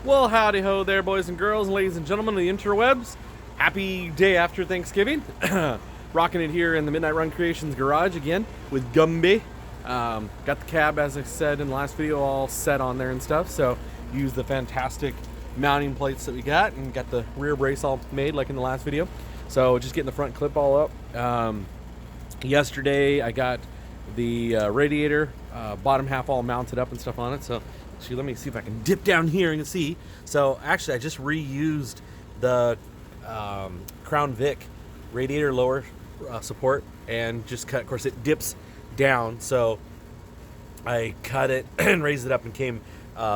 Well, howdy ho there, boys and girls, ladies and gentlemen of the interwebs. Happy day after Thanksgiving. Rocking it here in the Midnight Run Creations garage again with Gumby. Got the cab, as I said in the last video, all set on there and stuff. So use the fantastic mounting plates that we got and got the rear brace all made like in the last video. So just getting the front clip all up. Yesterday I got the radiator bottom half all mounted up and stuff on it. So let me see if I can dip down here and see. So actually I just reused the Crown Vic radiator lower support and just cut. Of course it dips down, so I cut it and raised it up and came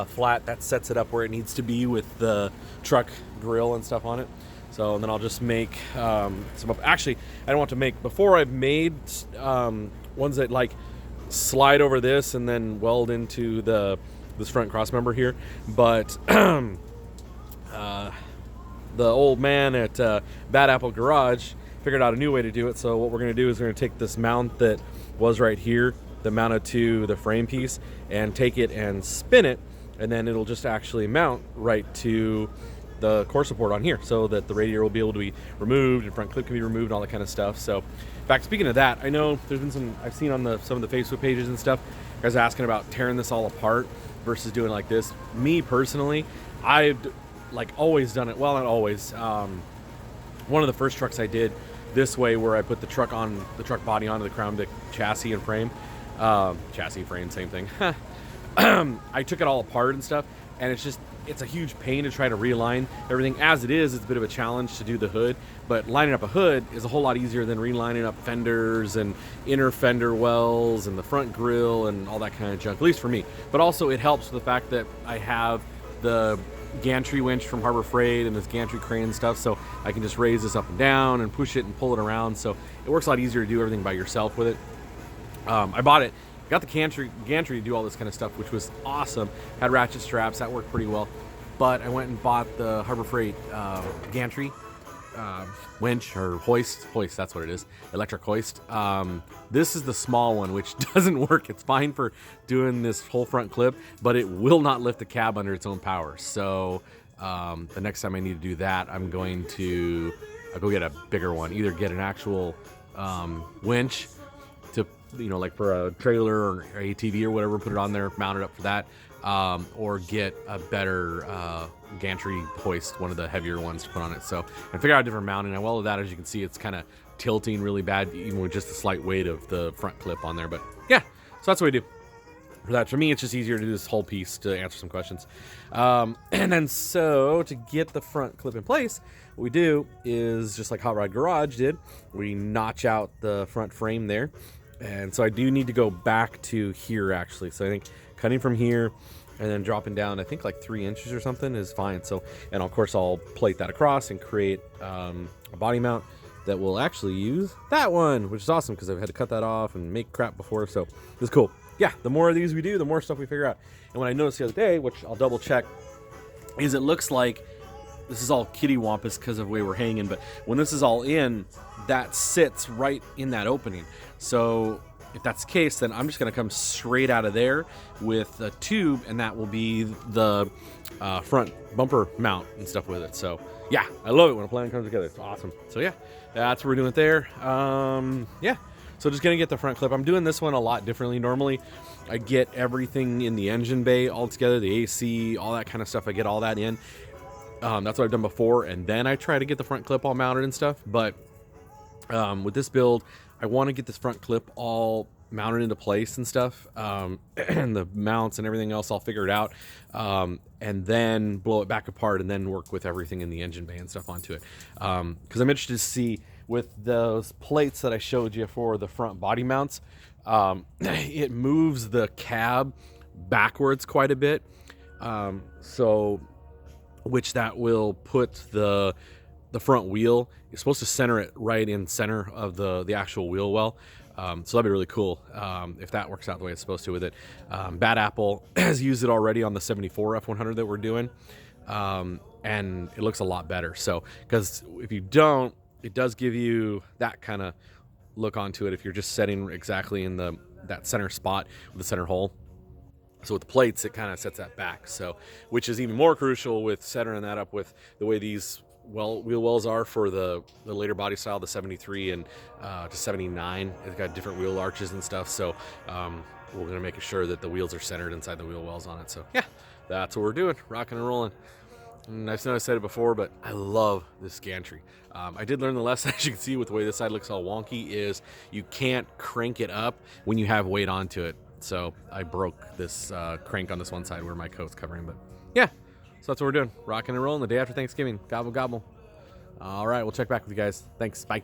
flat. That sets it up where it needs to be with the truck grill and stuff on it. So and then I'll just make actually I don't want to make, before I've made ones that like slide over this and then weld into this front cross member here, but the old man at Bad Apple Garage figured out a new way to do it. So what we're going to do is we're going to take this mount that was right here that mounted to the frame piece and take it and spin it, and then it'll just actually mount right to the core support on here, so that the radiator will be able to be removed and front clip can be removed and all that kind of stuff. So in fact, speaking of that, I know there's been some I've seen on some of the Facebook pages and stuff, guys asking about tearing this all apart versus doing like this. Me personally, I've like always done it, well, not always, one of the first trucks I did this way, where I put the truck body onto the Crown Vic chassis and frame, chassis frame, same thing. I took it all apart and stuff, and it's a huge pain to try to realign everything. As it is, it's a bit of a challenge to do the hood, but lining up a hood is a whole lot easier than relining up fenders and inner fender wells and the front grille and all that kind of junk, at least for me. But also it helps with the fact that I have the gantry winch from Harbor Freight and this gantry crane and stuff, so I can just raise this up and down and push it and pull it around, so it works a lot easier to do everything by yourself with it. I bought it, got the gantry to do all this kind of stuff, which was awesome. Had ratchet straps, that worked pretty well. But I went and bought the Harbor Freight gantry winch, or hoist, that's what it is, electric hoist. This is the small one, which doesn't work. It's fine for doing this whole front clip, but it will not lift the cab under its own power. So the next time I need to do that, I'm going to go get a bigger one, either get an actual winch to, like for a trailer or ATV or whatever, put it on there, mount it up for that, or get a better gantry hoist, one of the heavier ones to put on it. So I figure out a different mounting. And well, with that, as you can see, it's kind of tilting really bad, even with just the slight weight of the front clip on there. But yeah, so that's what we do for that. For me, it's just easier to do this whole piece to answer some questions. And then so to get the front clip in place, what we do is just like Hot Rod Garage did, we notch out the front frame there. And so I do need to go back to here actually. So I think cutting from here and then dropping down, I think like 3 inches or something is fine. So, and of course I'll plate that across and create a body mount that will actually use that one, which is awesome because I've had to cut that off and make crap before. So this is cool. Yeah, the more of these we do, the more stuff we figure out. And what I noticed the other day, which I'll double check, is it looks like this is all kitty wampus because of the way we're hanging, but when this is all in, that sits right in that opening. So if that's the case, then I'm just going to come straight out of there with a tube, and that will be the front bumper mount and stuff with it. So yeah, I love it when a plan comes together. It's awesome. So yeah, that's what we're doing it there. Yeah, so just going to get the front clip. I'm doing this one a lot differently. Normally I get everything in the engine bay all together, the AC, all that kind of stuff. I get all that in. That's what I've done before, and then I try to get the front clip all mounted and stuff. But with this build, I want to get this front clip all mounted into place and stuff, and the mounts and everything else, I'll figure it out, and then blow it back apart and then work with everything in the engine bay and stuff onto it, because I'm interested to see with those plates that I showed you for the front body mounts, it moves the cab backwards quite a bit, so which that will put the front wheel, you're supposed to center it right in center of the actual wheel well. So that'd be really cool if that works out the way it's supposed to with it. Bad Apple has used it already on the 74 F100 that we're doing, and it looks a lot better. So, because if you don't, it does give you that kind of look onto it if you're just setting exactly in that center spot with the center hole. So with the plates, it kind of sets that back. So, which is even more crucial with centering that up with the way these wheel wells are for the later body style, the 73 and to 79. It's got different wheel arches and stuff. So we're going to make sure that the wheels are centered inside the wheel wells on it. So yeah, that's what we're doing, rocking and rolling. And I know I said it before, but I love this gantry. I did learn the lesson, as you can see with the way this side looks all wonky, is you can't crank it up when you have weight onto it. So I broke this crank on this one side where my coat's covering. But yeah, so that's what we're doing, rocking and rolling the day after Thanksgiving. Gobble, gobble. All right, we'll check back with you guys. Thanks, bye.